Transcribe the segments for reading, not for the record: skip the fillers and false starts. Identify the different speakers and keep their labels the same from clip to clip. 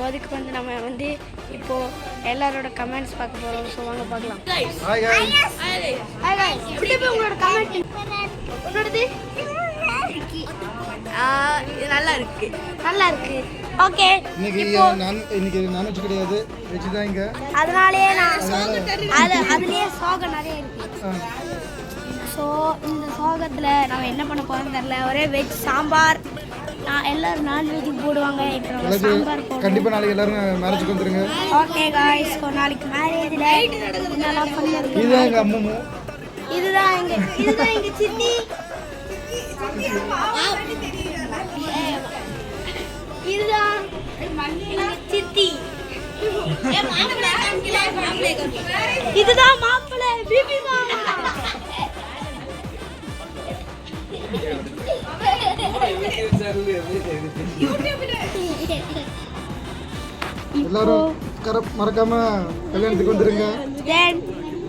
Speaker 1: அதுக்கு வந்து நம்ம வந்து இப்போ எல்லாரோட கமெண்ட்ஸ் பார்க்க போறோம். ஸோ வாங்க பார்க்கலாம்.
Speaker 2: Hi guys.
Speaker 1: Hi guys. எப்படி போய் உங்களோட கமெண்ட்? உன்னோடது? இது நல்லா இருக்கு. நல்லா இருக்கு. ஓகே.
Speaker 2: இன்னைக்கு நான்வெஜ் கிடையாது, வெஜ் தான் இங்க.
Speaker 1: அதனாலயே அதுலயே சோகம் நிறைய இருக்கு. ஸோ இந்த சோகத்தில் நம்ம என்ன பண்ண போறோம்னு தெரியல. ஒரே வெஜ் சாம்பார். எல்லாரும் நான்வெஜ் போடுவாங்க. இப்போ சாம்பார்
Speaker 2: கண்டிப்பா நாளைக்கு எல்லாரும் மேரேஜ்க்கு வந்துருங்க.
Speaker 1: Okay guys. ஸோ நாளைக்கு மேரேஜ் நைட் என்னலாம் பண்ணுவீங்க?
Speaker 2: இதுதான் எங்க அம்மம்மு.
Speaker 1: இதுதான் எங்க சித்தி. இதுதான் எங்க சித்தி. இதுதான் மாப்பிள்ளை பிபி மாமா.
Speaker 2: எல்லாரும் மறக்காம கல்யாணத்துக்கு வந்துருங்க.
Speaker 1: தென்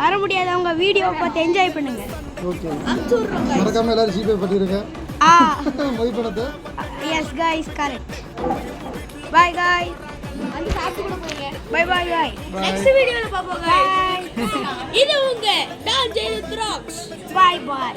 Speaker 1: வர முடியாதவங்க வீடியோ பார்த்து என்ஜாய் பண்ணுங்க.
Speaker 2: ஓகே. மறக்காம எல்லாரும் ஜிபே பண்ணிருங்க. மதிப்பணத்தை.
Speaker 1: Yes guys correct. Bye guys. வந்து சாப்பிட்டு கூட போங்க. By by guys. நெக்ஸ்ட் வீடியோல பாப்போம் गाइस. இது உங்க don Jayalalithaa rocks. Bye by.